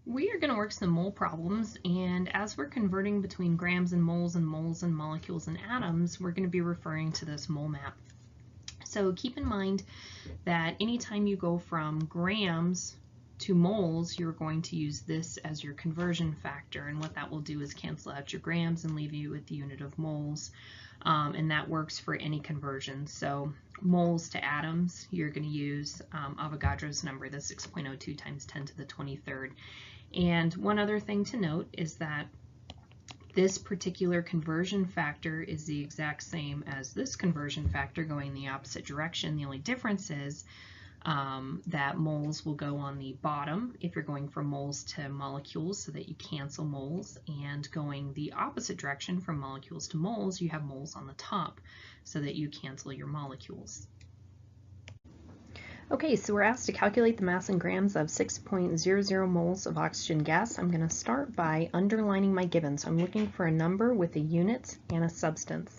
We are going to work some mole problems, and as we're converting between grams and moles and molecules and atoms, we're going to be referring to this mole map. So keep in mind that anytime you go from grams to moles, you're going to use this as your conversion factor, and what that will do is cancel out your grams and leave you with the unit of moles. And that works for any conversion. So moles to atoms, you're going to use Avogadro's number, the 6.02 times 10 to the 23rd. And one other thing to note is that this particular conversion factor is the exact same as this conversion factor going the opposite direction. The only difference is that moles will go on the bottom if you're going from moles to molecules so that you cancel moles, and going the opposite direction from molecules to moles, you have moles on the top so that you cancel your molecules. Okay, so we're asked to calculate the mass in grams of 6.00 moles of oxygen gas. I'm going to start by underlining my given. So I'm looking for a number with a unit and a substance.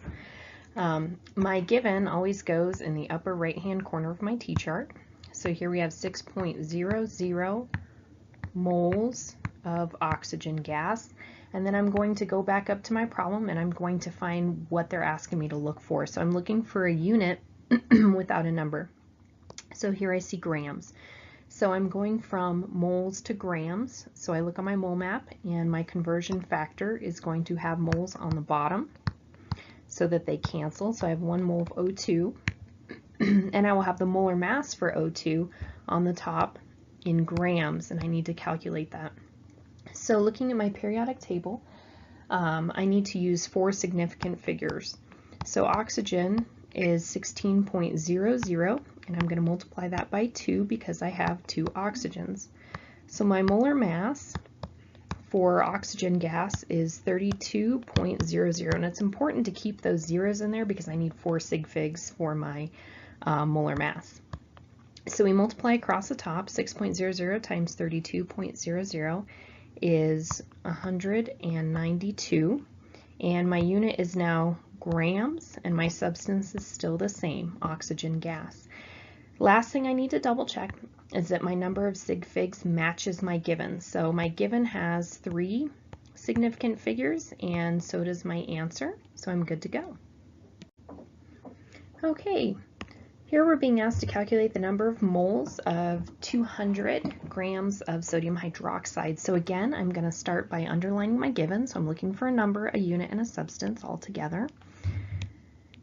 My given always goes in the upper right-hand corner of my T-chart. So here we have 6.00 moles of oxygen gas. And then I'm going to go back up to my problem and I'm going to find what they're asking me to look for. So I'm looking for a unit without a number. So here I see grams. So I'm going from moles to grams. So I look on my mole map and my conversion factor is going to have moles on the bottom so that they cancel. So I have 1 mole of O2 and I will have the molar mass for O2 on the top in grams, and I need to calculate that. So looking at my periodic table, I need to use 4 significant figures. So oxygen is 16.00, and I'm going to multiply that by 2 because I have 2 oxygens. So my molar mass for oxygen gas is 32.00, and it's important to keep those zeros in there because I need 4 sig figs for my molar mass. So we multiply across the top. 6.00 times 32.00 is 192, and my unit is now grams, and my substance is still the same, oxygen gas. Last thing I need to double check is that my number of sig figs matches my given. So my given has 3 significant figures, and so does my answer, so I'm good to go. Okay, here we're being asked to calculate the number of moles of 200 grams of sodium hydroxide. So again, I'm going to start by underlining my given. So I'm looking for a number, a unit, and a substance all together.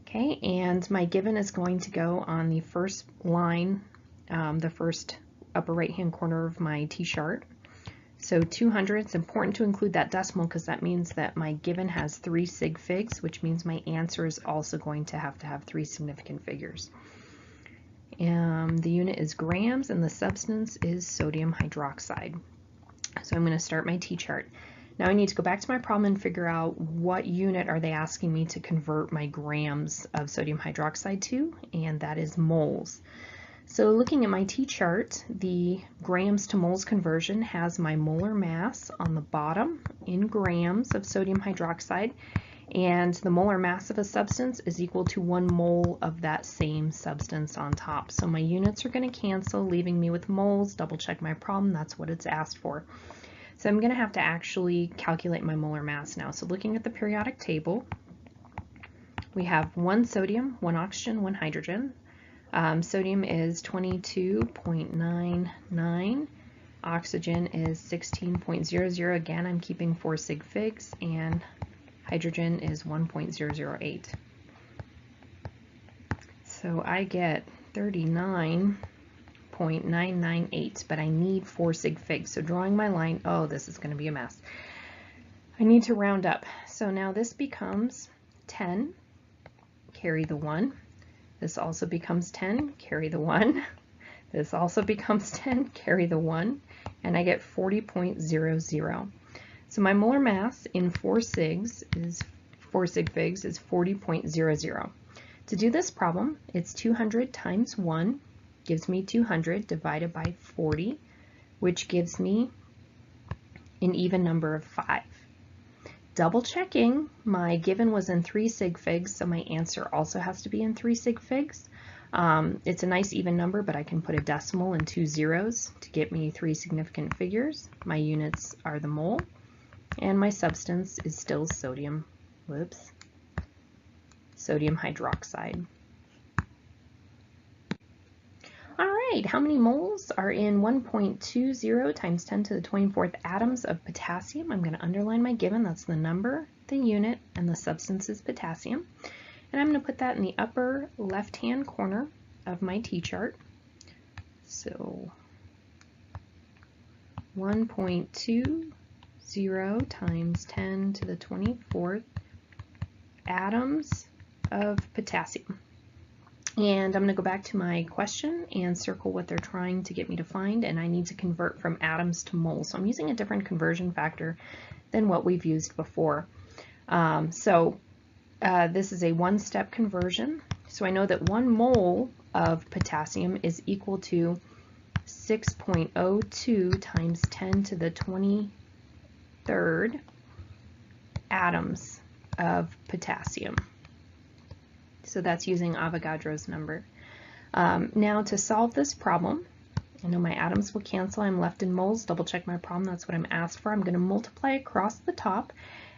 Okay, and my given is going to go on the first line, the first upper right-hand corner of my T-chart. So 200, it's important to include that decimal because that means that my given has 3 sig figs, which means my answer is also going to have 3 significant figures. The unit is grams and the substance is sodium hydroxide. So I'm going to start my T-chart. Now I need to go back to my problem and figure out what unit are they asking me to convert my grams of sodium hydroxide to, and that is moles. So looking at my T-chart, the grams to moles conversion has my molar mass on the bottom in grams of sodium hydroxide, and the molar mass of a substance is equal to 1 mole of that same substance on top. So my units are going to cancel, leaving me with moles. Double check my problem, that's what it's asked for. So I'm going to have to actually calculate my molar mass now. So looking at the periodic table, we have 1 sodium, 1 oxygen, 1 hydrogen. Sodium is 22.99. Oxygen is 16.00. Again, I'm keeping 4 sig figs, and hydrogen is 1.008. So I get 39.998, but I need 4 sig figs. So drawing my line, oh, this is going to be a mess. I need to round up. So now this becomes 10, carry the 1. This also becomes 10, carry the 1. This also becomes 10, carry the 1, and I get 40.00. So my molar mass in 4 sig figs is 40.00. To do this problem, it's 200 times 1 gives me 200 divided by 40, which gives me an even number of 5. Double checking, my given was in 3 sig figs, so my answer also has to be in 3 sig figs. It's a nice even number, but I can put a decimal and 2 zeros to get me 3 significant figures. My units are the mole, and my substance is still sodium hydroxide. All right, how many moles are in 1.20 times 10 to the 24th atoms of potassium? I'm going to underline my given. That's the number, the unit, and the substance is potassium. And I'm going to put that in the upper left-hand corner of my T-chart. So 1.20 times 10 to the 24th atoms of potassium. And I'm going to go back to my question and circle what they're trying to get me to find, and I need to convert from atoms to moles. So I'm using a different conversion factor than what we've used before. This is a one-step conversion. So I know that 1 mole of potassium is equal to 6.02 times 10 to the 23rd atoms of potassium. So that's using Avogadro's number. Now to solve this problem, I know my atoms will cancel. I'm left in moles. Double check my problem. That's what I'm asked for. I'm going to multiply across the top,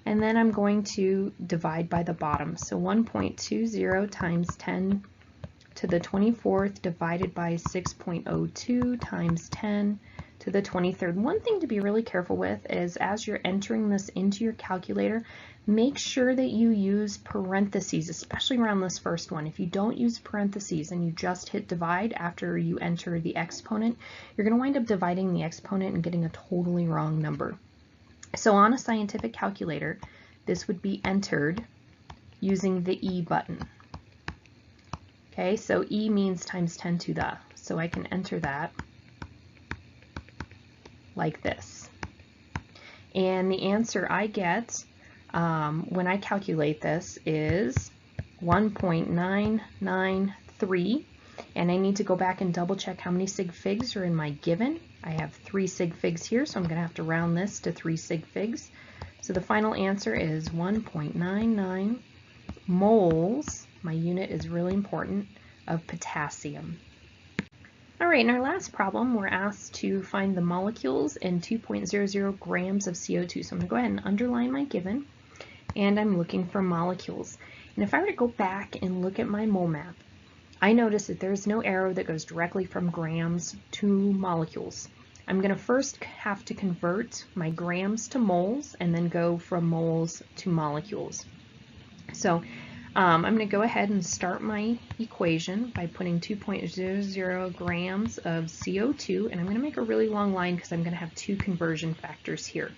and then I'm going to divide by the bottom. So 1.20 times 10 to the 24th divided by 6.02 times 10 to the 23rd. One thing to be really careful with is as you're entering this into your calculator, make sure that you use parentheses, especially around this first one. If you don't use parentheses and you just hit divide after you enter the exponent, you're going to wind up dividing the exponent and getting a totally wrong number. So on a scientific calculator, this would be entered using the E button. Okay, so E means times 10 to the, so I can enter that like this. And the answer I get when I calculate this is 1.993, and I need to go back and double check how many sig figs are in my given. I have 3 sig figs here, so I'm going to have to round this to 3 sig figs. So the final answer is 1.99 moles, my unit is really important, of potassium. All right, in our last problem, we're asked to find the molecules in 2.00 grams of CO2. So I'm going to go ahead and underline my given, and I'm looking for molecules. And if I were to go back and look at my mole map, I notice that there's no arrow that goes directly from grams to molecules. I'm going to first have to convert my grams to moles and then go from moles to molecules. So I'm going to go ahead and start my equation by putting 2.00 grams of CO2, and I'm going to make a really long line because I'm going to have 2 conversion factors here.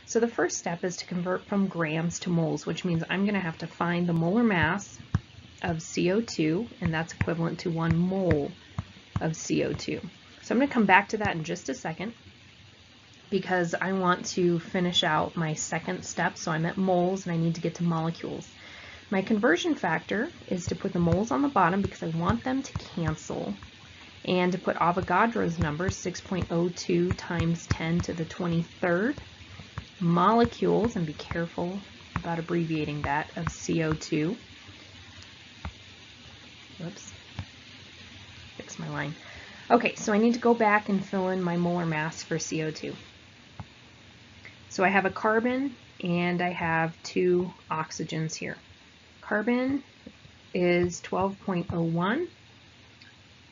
So the first step is to convert from grams to moles, which means I'm going to have to find the molar mass of CO2, and that's equivalent to 1 mole of CO2. So I'm going to come back to that in just a second because I want to finish out my second step. So I'm at moles and I need to get to molecules. My conversion factor is to put the moles on the bottom because I want them to cancel, and to put Avogadro's number, 6.02 times 10 to the 23rd molecules, and be careful about abbreviating that, of CO2. Whoops, fix my line. Okay, so I need to go back and fill in my molar mass for CO2. So I have a carbon and I have 2 oxygens here. Carbon is 12.01,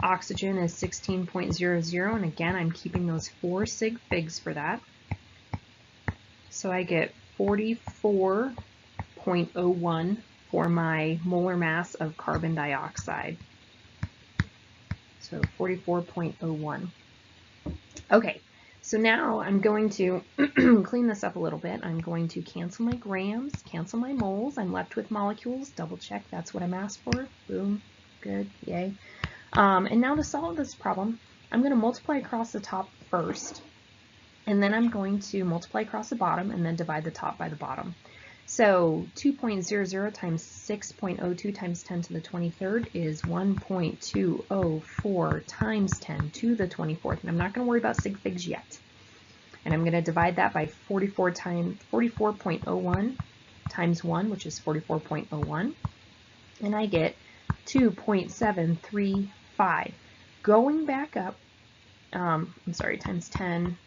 oxygen is 16.00, and again I'm keeping those 4 sig figs for that. So I get 44.01 for my molar mass of carbon dioxide. So 44.01. Okay, so now I'm going to clean this up a little bit. I'm going to cancel my grams, cancel my moles. I'm left with molecules. Double check that's what I'm asked for. Boom, good, yay. And now to solve this problem, I'm going to multiply across the top first, and then I'm going to multiply across the bottom and then divide the top by the bottom. So 2.00 times 6.02 times 10 to the 23rd is 1.204 times 10 to the 24th. And I'm not going to worry about sig figs yet. And I'm going to divide that by 44.01 times 1, which is 44.01. And I get 2.735. Going back up, I'm sorry, times 10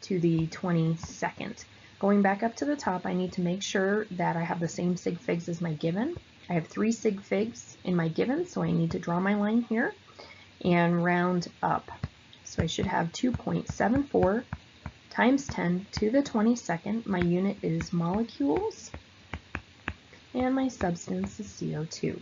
to the 22nd. Going back up to the top, I need to make sure that I have the same sig figs as my given. I have 3 sig figs in my given, so I need to draw my line here and round up. So I should have 2.74 times 10 to the 22nd. My unit is molecules, and my substance is CO2.